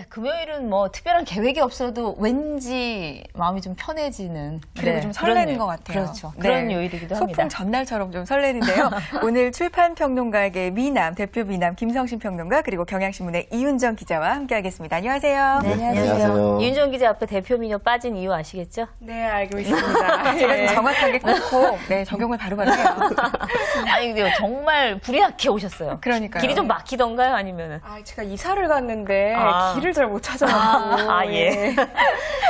네, 금요일은 뭐 특별한 계획이 없어도 왠지 마음이 좀 편해지는 그리고 좀 설레는 그런 것 같아요. 그렇죠. 그런 네. 요일이기도 합니다. 소풍 전날처럼 좀 설레는데요. 오늘 출판평론가에게 미남, 대표 미남 김성신 평론가 그리고 경향신문의 이윤정 기자와 함께하겠습니다. 안녕하세요. 네, 안녕하세요. 이윤정 기자 앞에 대표 미녀 빠진 이유 아시겠죠? 네, 알고 있습니다. 제가 좀 정확하게 꽂고 적용을 바로바로 해요. 아니 근데 정말 불이하게 오셨어요. 그러니까요. 길이 좀 막히던가요? 아니면은? 아, 제가 이사를 갔는데 아. 길을 잘 못 찾아가지고. 예.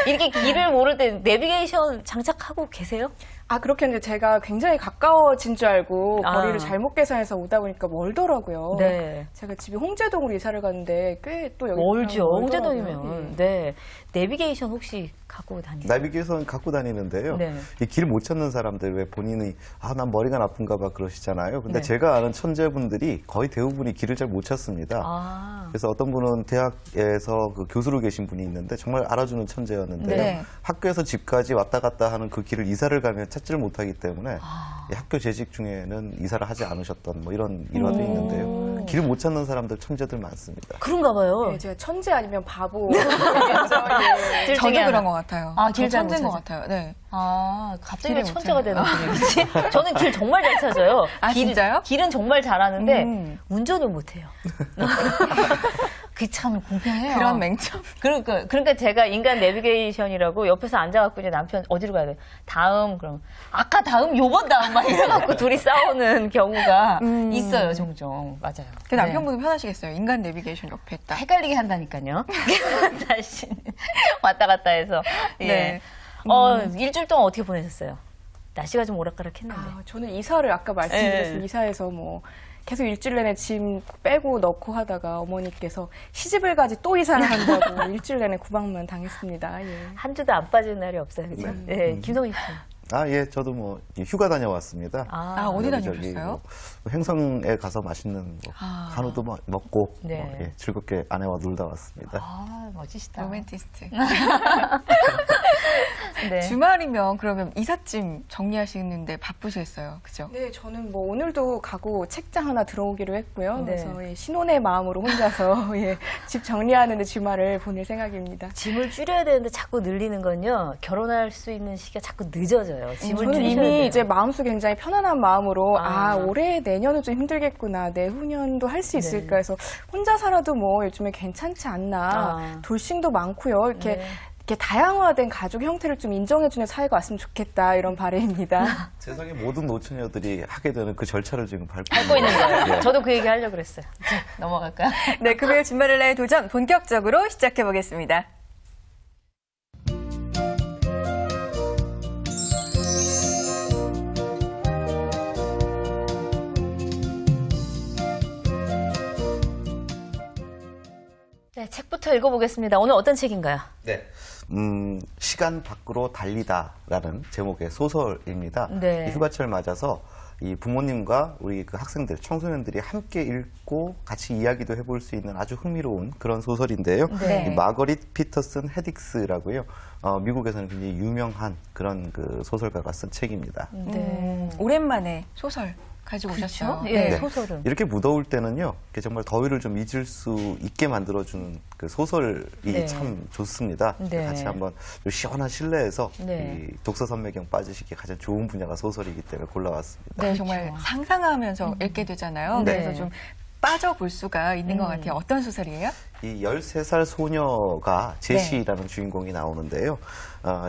이렇게 길을 모를 때 내비게이션 장착하고 계세요? 아, 그렇게 했는데 제가 굉장히 가까워진 줄 알고 아. 거리를 잘못 계산해서 오다 보니까 멀더라고요. 네. 제가 집이 홍제동으로 이사를 갔는데 꽤 또 여기 멀죠. 멀더라고요. 홍제동이면. 네. 내비게이션 혹시 갖고 다니세요? 나비게이션 갖고 다니는데요. 네. 이 길 못 찾는 사람들 왜 본인이 난 머리가 나쁜가 봐 그러시잖아요. 근데 네. 제가 아는 천재분들이 거의 대부분이 길을 잘 못 찾습니다. 아. 그래서 어떤 분은 대학에서 그 교수로 계신 분이 있는데 정말 알아주는 천재였는데요. 네. 학교에서 집까지 왔다 갔다 하는 그 길을 이사를 가면 찾지를 못하기 때문에 이 학교 재직 중에는 이사를 하지 않으셨던 뭐 이런 일화도 있는데요. 길을 못 찾는 사람들 천재들 많습니다. 그런가 봐요. 네, 제가 천재 아니면 바보. 둘 저도 중에 그런 하나. 것 같아요. 아, 저 길 잘 못 천재인 것 찾아. 같아요. 네. 아, 갑자기 왜 길을 못 천재가 되는 찾아요. 분이지? 저는 길 정말 잘 찾아요. 아, 진짜요? 길은 정말 잘하는데 음. 운전을 못해요. 그게 참 공평해요. 그런 맹점. 그러니까 제가 인간 내비게이션이라고 옆에서 앉아갖고 이제 남편 어디로 가야 돼? 다음, 그럼 아까 다음, 요번 다음 막 이래갖고 둘이 싸우는 경우가 있어요, 종종. 맞아요. 그 남편분은 편하시겠어요. 인간 내비게이션 옆에 딱. 헷갈리게 한다니까요. 다시 왔다 갔다 해서. 예. 네. 일주일 동안 어떻게 보내셨어요? 날씨가 좀 오락가락했는데. 아, 저는 이사를 아까 말씀드렸습니다. 네. 이사해서 뭐 계속 일주일 내내 짐 빼고 넣고 하다가 어머니께서 시집을 가지 또 이사를 한다고 일주일 내내 구박만 당했습니다. 예. 한 주도 안 빠지는 날이 없어요, 그죠? 네. 김성희 씨. 예, 저도 뭐 휴가 다녀왔습니다. 어디 여기저기 다녀오셨어요? 뭐 행성에 가서 맛있는 뭐 한우도 먹고 네. 즐겁게 아내와 놀다 왔습니다. 멋지시다. 로맨티스트. 네. 주말이면 그러면 이삿짐 정리하시는데 바쁘시겠어요. 그죠? 네, 저는 뭐 오늘도 가고 책장 하나 들어오기로 했고요. 네. 그래서 예, 신혼의 마음으로 혼자서 예, 집 정리하는데 주말을 보낼 생각입니다. 짐을 줄여야 되는데 자꾸 늘리는 건요. 결혼할 수 있는 시기가 자꾸 늦어져요. 짐을 저는 줄이셔야 이미 돼요. 이제 마음속에 굉장히 편안한 마음으로 아. 올해 내년은 좀 힘들겠구나, 내후년도 할 수 있을까 네. 해서 혼자 살아도 뭐 요즘에 괜찮지 않나, 돌싱도 많고요. 이렇게 네. 이렇게 다양화된 가족 형태를 좀 인정해주는 사회가 왔으면 좋겠다, 이런 바람입니다. 세상의 모든 노처녀들이 하게 되는 그 절차를 지금 밟고 있는 거예요. 예. 저도 그 얘기 하려고 그랬어요. 자, 넘어갈까요? 네, 금요일 주말을 나의 도전 본격적으로 시작해 보겠습니다. 네, 책부터 읽어보겠습니다. 오늘 어떤 책인가요? 네. 시간 밖으로 달리다라는 제목의 소설입니다. 네. 이 휴가철 맞아서 이 부모님과 우리 그 학생들, 청소년들이 함께 읽고 같이 이야기도 해볼 수 있는 아주 흥미로운 그런 소설인데요. 네. 이 마거릿 피터슨 헤딕스라고요. 미국에서는 굉장히 유명한 그런 그 소설가가 쓴 책입니다. 네. 오랜만에 소설 가지고 오셨어요. 예, 네. 소설은. 이렇게 무더울 때는요, 이렇게 정말 더위를 좀 잊을 수 있게 만들어주는 그 소설이 네. 참 좋습니다. 네. 같이 한번 좀 시원한 실내에서 네. 이 독서 선매경 빠지시기에 가장 좋은 분야가 소설이기 때문에 골라왔습니다. 네, 정말 상상하면서 읽게 되잖아요. 네. 그래서 좀 빠져볼 수가 있는 것 같아요. 어떤 소설이에요? 이 13살 소녀가 제시라는 주인공이 나오는데요.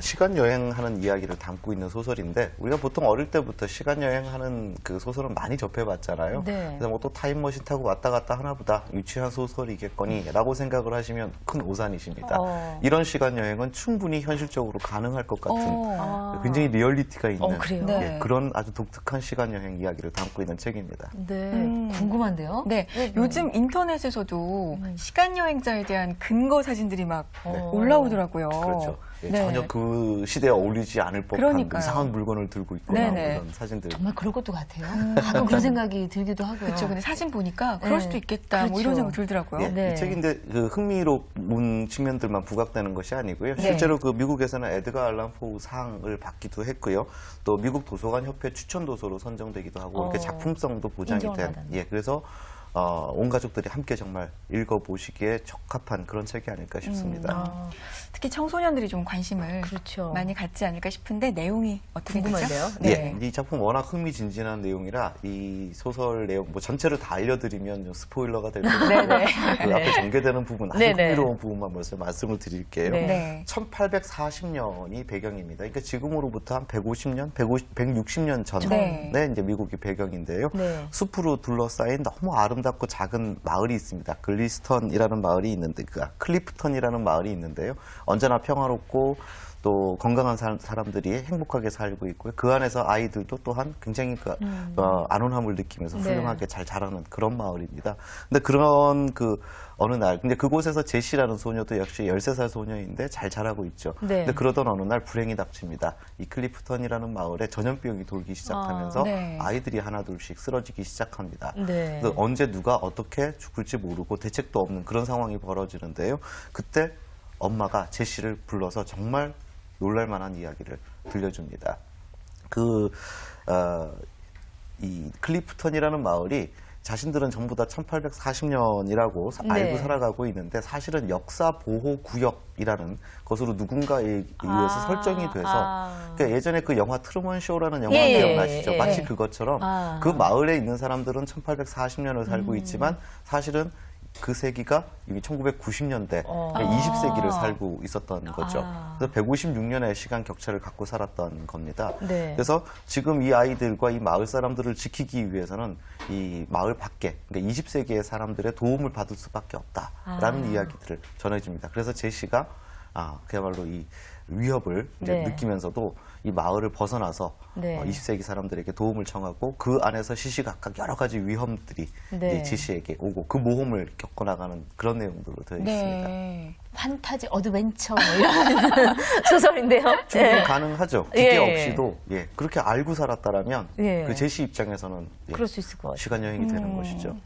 시간 여행하는 이야기를 담고 있는 소설인데 우리가 보통 어릴 때부터 시간 여행하는 그 소설은 많이 접해봤잖아요. 네. 그래서 뭐 또 타임머신 타고 왔다 갔다 하나보다 유치한 소설이겠거니라고 생각을 하시면 큰 오산이십니다. 이런 시간 여행은 충분히 현실적으로 가능할 것 같은 굉장히 리얼리티가 있는 그래요? 네. 그런 아주 독특한 시간 여행 이야기를 담고 있는 책입니다. 네. 궁금한데요? 네, 요즘 인터넷에서도 시간 여행자에 대한 근거 사진들이 막 올라오더라고요. 그렇죠. 예, 네. 전혀 그 시대에 어울리지 않을 법한 그러니까요. 이상한 물건을 들고 있거나 네네. 그런 사진들. 정말 그럴 것도 같아요. 가끔 그런 생각이 들기도 하고요. 그렇죠. 근데 사진 보니까 그럴 네. 수도 있겠다. 뭐 그렇죠. 이런 생각 들더라고요. 예, 네. 이 책인데 그 흥미로운 측면들만 부각되는 것이 아니고요. 네. 실제로 그 미국에서는 에드가 알란 포우 상을 받기도 했고요. 또 미국 도서관 협회 추천 도서로 선정되기도 하고 이렇게 작품성도 보장이 인정을 된. 받았네. 예, 그래서 온 가족들이 함께 정말 읽어보시기에 적합한 그런 책이 아닐까 싶습니다. 특히 청소년들이 좀 관심을 그렇죠. 많이 갖지 않을까 싶은데 내용이 어떻게 궁금한데요? 되죠? 예, 이 작품 워낙 흥미진진한 내용이라 이 소설 내용 뭐 전체를 다 알려드리면 좀 스포일러가 될 텐데 네네. 그 앞에 전개되는 부분 아주 네네. 흥미로운 부분만 먼저 말씀을 드릴게요. 네. 네. 1840년이 배경입니다. 그러니까 지금으로부터 한 150년, 160년 전에 네. 이제 미국이 배경인데요. 네. 숲으로 둘러싸인 너무 아름답고 작은 마을이 있습니다. 글리스턴이라는 마을이 있는데, 클리프턴이라는 마을이 있는데요. 언제나 평화롭고 또 건강한 사람들이 행복하게 살고 있고요. 그 안에서 아이들도 또한 굉장히 안온함을 느끼면서 네. 훌륭하게 잘 자라는 그런 마을입니다. 근데 그런 어느 날, 근데 그곳에서 제시라는 소녀도 역시 13살 소녀인데 잘 자라고 있죠. 네. 근데 그러던 어느 날 불행이 닥칩니다. 이 클리프턴이라는 마을에 전염병이 돌기 시작하면서 네. 아이들이 하나둘씩 쓰러지기 시작합니다. 네. 그래서 언제 누가 어떻게 죽을지 모르고 대책도 없는 그런 상황이 벌어지는데요. 그때 엄마가 제시를 불러서 정말 놀랄만한 이야기를 들려줍니다. 이 클리프턴이라는 마을이 자신들은 전부 다 1840년이라고 네. 알고 살아가고 있는데 사실은 역사 보호 구역이라는 것으로 누군가에 의해서 설정이 돼서 그러니까 예전에 그 영화 트루먼 쇼라는 영화 예, 기억나시죠? 예, 예. 마치 그것처럼 아. 그 마을에 있는 사람들은 1840년을 살고 있지만 사실은 그 세기가 이미 1990년대, 20세기를 살고 있었던 거죠. 그래서 156년의 시간 격차를 갖고 살았던 겁니다. 네. 그래서 지금 이 아이들과 이 마을 사람들을 지키기 위해서는 이 마을 밖에, 그러니까 20세기의 사람들의 도움을 받을 수밖에 없다라는 이야기들을 전해줍니다. 그래서 제시가 그야말로 이 위협을 이제 네. 느끼면서도 이 마을을 벗어나서 네. 20세기 사람들에게 도움을 청하고 그 안에서 시시각각 여러 가지 위험들이 네. 이제 제시에게 오고 그 모험을 겪어나가는 그런 내용들로 되어 있습니다. 네. 판타지 어드벤처 뭐 이런 소설인데요. 충분히 네. 가능하죠. 기대 예. 없이도 그렇게 알고 살았다라면 예. 그 제시 입장에서는 그럴 수 있을 것 같아요. 시간 여행이 되는 것이죠.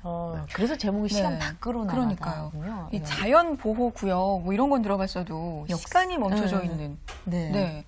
그래서 제목이 시간 네. 밖으로 그러니까요. 나가군요. 이 자연 보호 구역 뭐 이런 건 들어봤어도 시간이 멈춰져 네. 있는. 네. 네.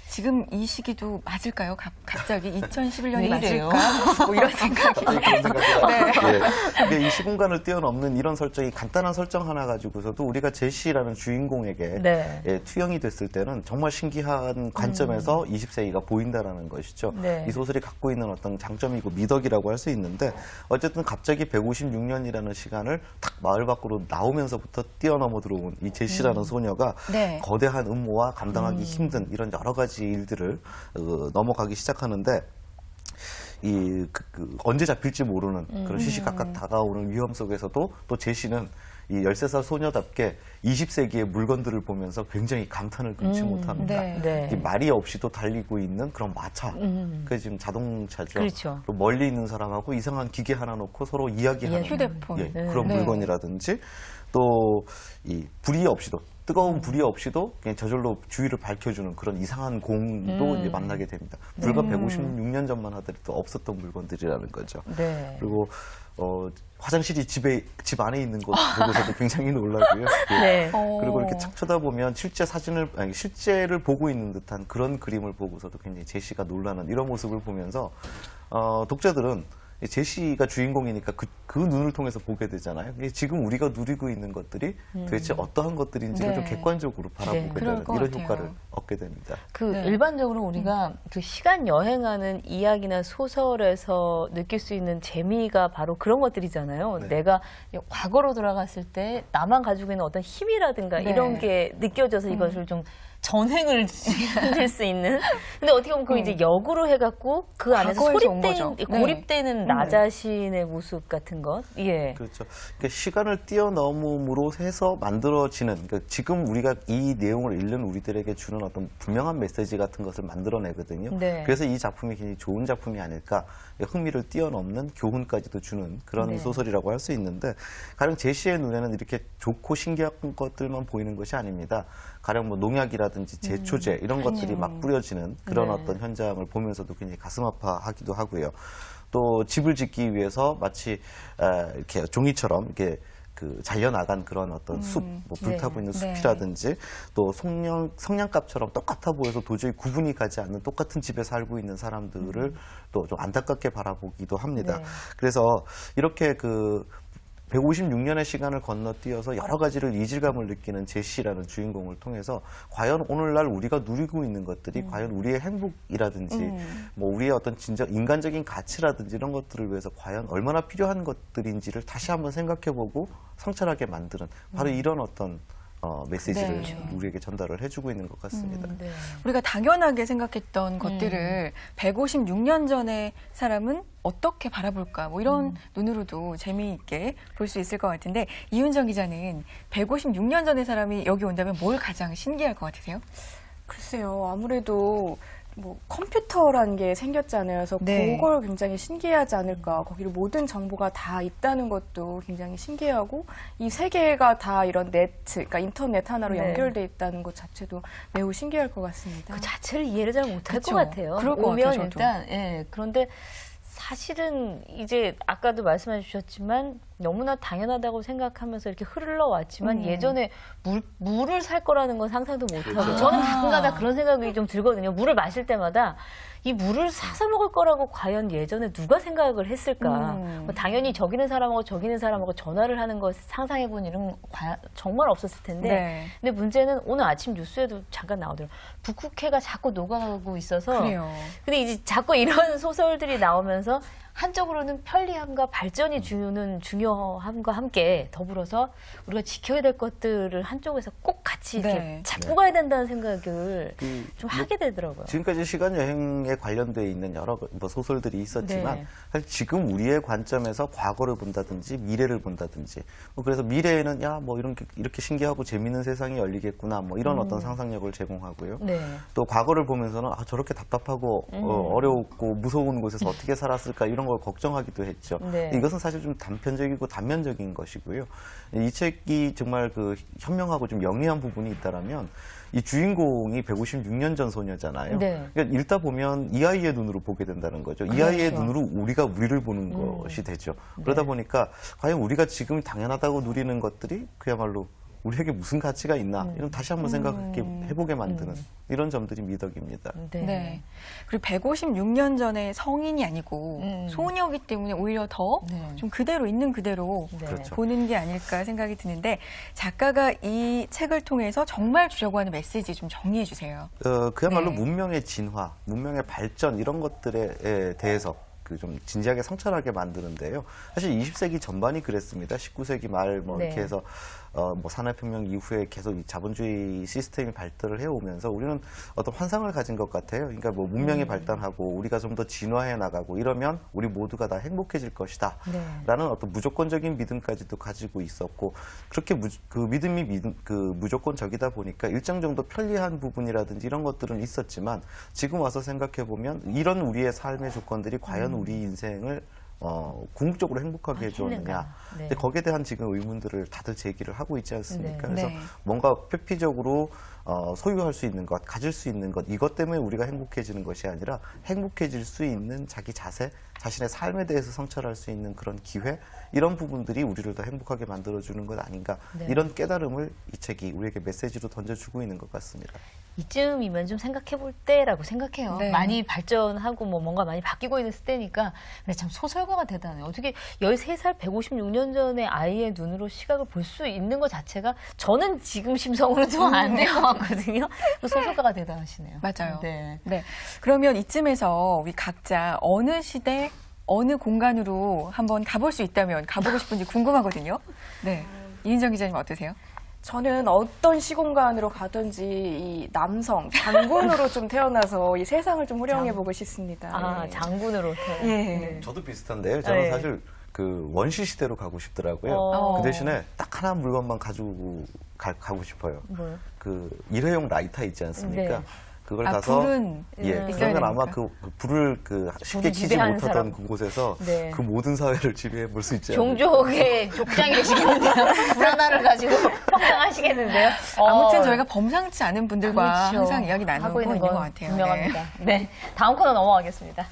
지금 이 시기도 맞을까요? 갑자기 2011년이 왜 이래요? 맞을까? 뭐 이런 생각이. 갑자기 그런 생각이 네. 근데 이 시공간을 뛰어넘는 이런 설정이 간단한 설정 하나 가지고서도 우리가 제시라는 주인공에게 네. 투영이 됐을 때는 정말 신기한 관점에서 20세기가 보인다라는 것이죠. 네. 이 소설이 갖고 있는 어떤 장점이고 미덕이라고 할 수 있는데 어쨌든 갑자기 156년이라는 시간을 탁 마을 밖으로 나오면서부터 뛰어넘어 들어온 이 제시라는 소녀가 네. 거대한 음모와 감당하기 힘든 이런 여러 가지 일들을 넘어가기 시작하는데 언제 잡힐지 모르는 그런 시시각각 다가오는 위험 속에서도 또 제시는 이 13살 소녀답게 20세기의 물건들을 보면서 굉장히 감탄을 금치 못합니다. 네. 네. 이 말이 없이도 달리고 있는 그런 마차. 그게 지금 자동차죠. 그렇죠. 또 멀리 있는 사람하고 이상한 기계 하나 놓고 서로 이야기하는 휴대폰. 그런 네. 물건이라든지 또 이 불이 없이도 뜨거운 불이 없이도 그냥 저절로 주위를 밝혀주는 그런 이상한 공도 이제 만나게 됩니다. 불과 156년 전만 하더라도 없었던 물건들이라는 거죠. 네. 그리고 화장실이 집 안에 있는 것 보고서도 굉장히 놀라고요. 네. 그리고 이렇게 착 쳐다보면 실제를 보고 있는 듯한 그런 그림을 보고서도 굉장히 제시가 놀라는 이런 모습을 보면서 독자들은 제시가 주인공이니까 그 눈을 통해서 보게 되잖아요. 지금 우리가 누리고 있는 것들이 도대체 어떠한 것들인지를 네. 좀 객관적으로 바라보게 네. 그럴 되는 것 이런 같아요. 효과를 얻게 됩니다. 네. 일반적으로 우리가 그 시간 여행하는 이야기나 소설에서 느낄 수 있는 재미가 바로 그런 것들이잖아요. 네. 내가 과거로 돌아갔을 때 나만 가지고 있는 어떤 힘이라든가 네. 이런 게 느껴져서 이것을 좀 전횡을 할 수 있는. 근데 어떻게 보면 그 이제 역으로 해갖고 그 안에서 과거에서 온 거죠. 고립되는 나 자신의 모습 같은 것. 예. 그렇죠. 그러니까 시간을 뛰어넘음으로 해서 만들어지는, 그러니까 지금 우리가 이 내용을 읽는 우리들에게 주는 어떤 분명한 메시지 같은 것을 만들어내거든요. 네. 그래서 이 작품이 굉장히 좋은 작품이 아닐까, 흥미를 뛰어넘는 교훈까지도 주는 그런 네. 소설이라고 할 수 있는데, 가령 제시의 눈에는 이렇게 좋고 신기한 것들만 보이는 것이 아닙니다. 가령 뭐 농약이라든지 제초제 이런 것들이 막 뿌려지는 그런 네. 어떤 현장을 보면서도 굉장히 가슴 아파하기도 하고요. 또 집을 짓기 위해서 마치 이렇게 종이처럼 이렇게 그 잘려나간 그런 어떤 숲, 뭐 불타고 있는 네. 숲이라든지 또 성냥갑처럼 똑같아 보여서 도저히 구분이 가지 않는 똑같은 집에 살고 있는 사람들을 또 좀 안타깝게 바라보기도 합니다. 네. 그래서 이렇게 그 156년의 시간을 건너뛰어서 여러 가지를 이질감을 느끼는 제시라는 주인공을 통해서 과연 오늘날 우리가 누리고 있는 것들이 과연 우리의 행복이라든지 뭐 우리의 어떤 진정 인간적인 가치라든지 이런 것들을 위해서 과연 얼마나 필요한 것들인지를 다시 한번 생각해보고 성찰하게 만드는 바로 이런 어떤 메시지를 네. 우리에게 전달을 해주고 있는 것 같습니다. 네. 우리가 당연하게 생각했던 것들을 156년 전의 사람은 어떻게 바라볼까 뭐 이런 눈으로도 재미있게 볼 수 있을 것 같은데 이윤정 기자는 156년 전의 사람이 여기 온다면 뭘 가장 신기할 것 같으세요? 글쎄요, 아무래도 뭐 컴퓨터라는 게 생겼잖아요. 그래서 네. 그걸 굉장히 신기하지 않을까. 거기로 모든 정보가 다 있다는 것도 굉장히 신기하고 이 세계가 다 이런 그러니까 인터넷 하나로 네. 연결돼 있다는 것 자체도 매우 신기할 것 같습니다. 그 자체를 이해를 잘 못할 그쵸. 것 같아요. 그럴 것 오면 같아요, 저도. 일단 예. 그런데 사실은 이제 아까도 말씀해 주셨지만 너무나 당연하다고 생각하면서 이렇게 흘러왔지만 예전에 물을 살 거라는 건 상상도 못하고 저는 가끔가다 그런 생각이 좀 들거든요. 물을 마실 때마다 이 물을 사서 먹을 거라고 과연 예전에 누가 생각을 했을까? 뭐 당연히 저기는 사람하고 저기는 사람하고 전화를 하는 거 상상해본 일은 정말 없었을 텐데 네. 근데 문제는 오늘 아침 뉴스에도 잠깐 나오더라고요. 북극해가 자꾸 녹아가고 있어서 그래요. 근데 이제 자꾸 이런 소설들이 나오면서 한쪽으로는 편리함과 발전이 주는 중요함과 함께 더불어서 우리가 지켜야 될 것들을 한쪽에서 꼭 같이 이렇게 네. 잡고 가야 된다는 생각을 그 좀 하게 되더라고요. 지금까지 시간 여행에 관련되어 있는 여러 뭐 소설들이 있었지만 네. 사실 지금 우리의 관점에서 과거를 본다든지 미래를 본다든지 뭐 그래서 미래에는 야 뭐 이렇게 신기하고 재밌는 세상이 열리겠구나 뭐 이런 어떤 상상력을 제공하고요. 네. 또 과거를 보면서는 아 저렇게 답답하고 어렵고 무서운 곳에서 어떻게 살았을까 이런 걸 걱정하기도 했죠. 네. 이것은 사실 좀 단편적이고 단면적인 것이고요. 이 책이 정말 그 현명하고 좀 영리한 부분이 있다라면 이 주인공이 156년 전 소녀잖아요. 네. 그러니까 읽다 보면 이 아이의 눈으로 보게 된다는 거죠. 이 아이의 눈으로 우리가 우리를 보는 것이 되죠. 그러다 보니까 과연 우리가 지금 당연하다고 누리는 것들이 그야말로 우리에게 무슨 가치가 있나 이런 다시 한번 생각해보게 만드는 이런 점들이 미덕입니다. 네. 네. 그리고 156년 전에 성인이 아니고 소녀이기 때문에 오히려 더 좀 네. 그대로 있는 그대로 네. 그렇죠. 보는 게 아닐까 생각이 드는데 작가가 이 책을 통해서 정말 주려고 하는 메시지 좀 정리해 주세요. 그야말로 네. 문명의 진화, 문명의 발전 이런 것들에 대해서 그 좀 진지하게 성찰하게 만드는데요. 사실 20세기 전반이 그랬습니다. 19세기 말 뭐 네. 이렇게 해서 뭐 산업혁명 이후에 계속 이 자본주의 시스템이 발달을 해오면서 우리는 어떤 환상을 가진 것 같아요. 그러니까 뭐 문명이 발달하고 우리가 좀 더 진화해 나가고 이러면 우리 모두가 다 행복해질 것이다. 네. 라는 어떤 무조건적인 믿음까지도 가지고 있었고 그렇게 그 믿음이 무조건적이다 보니까 일정 정도 편리한 부분이라든지 이런 것들은 있었지만 지금 와서 생각해 보면 이런 우리의 삶의 조건들이 과연 우리 인생을 궁극적으로 행복하게 해주었느냐. 힘든가. 네. 근데 거기에 대한 지금 의문들을 다들 제기를 하고 있지 않습니까? 네. 그래서 네. 뭔가 표피적으로 소유할 수 있는 것, 가질 수 있는 것, 이것 때문에 우리가 행복해지는 것이 아니라 행복해질 수 있는 자기 자세, 자신의 삶에 대해서 성찰할 수 있는 그런 기회, 이런 부분들이 우리를 더 행복하게 만들어주는 것 아닌가. 네. 이런 깨달음을 이 책이 우리에게 메시지로 던져주고 있는 것 같습니다. 이쯤이면 좀 생각해 볼 때라고 생각해요. 네. 많이 발전하고 뭐 뭔가 많이 바뀌고 있는 시대니까 근데 참 소설가가 대단해요. 어떻게 13살 156년 전의 아이의 눈으로 시각을 볼 수 있는 것 자체가 저는 지금 심성으로 좀 안 될 것 같거든요. 소설가가 대단하시네요. 맞아요. 네. 네. 그러면 이쯤에서 우리 각자 어느 시대 어느 공간으로 한번 가볼 수 있다면 가보고 싶은지 궁금하거든요. 네. 이은정 기자님 어떠세요? 저는 어떤 시공간으로 가든지 이 남성, 장군으로 좀 태어나서 이 세상을 좀 활용해보고 싶습니다. 아, 네. 장군으로. 예. 네. 저도 비슷한데요. 저는 네. 사실 그 원시 시대로 가고 싶더라고요. 어. 그 대신에 딱 하나 물건만 가지고 가고 싶어요. 뭐요? 그 일회용 라이터 있지 않습니까? 네. 그걸 아, 가서 불은 예, 있어야 그러면 아마 되니까. 그 불을 쉽게 불을 켜지 지배하는 못하던 사람. 그곳에서 네. 그 모든 사회를 지배해 볼 수 있지 않을까. 종족의 족장이 되시겠는데요. 불 하나를 가지고 확장하시겠는데요. 아무튼 저희가 범상치 않은 분들과 그렇죠. 항상 이야기 나누고 하고 있는 있는 것 건 같아요. 분명합니다. 네. 다음 코너 넘어가겠습니다.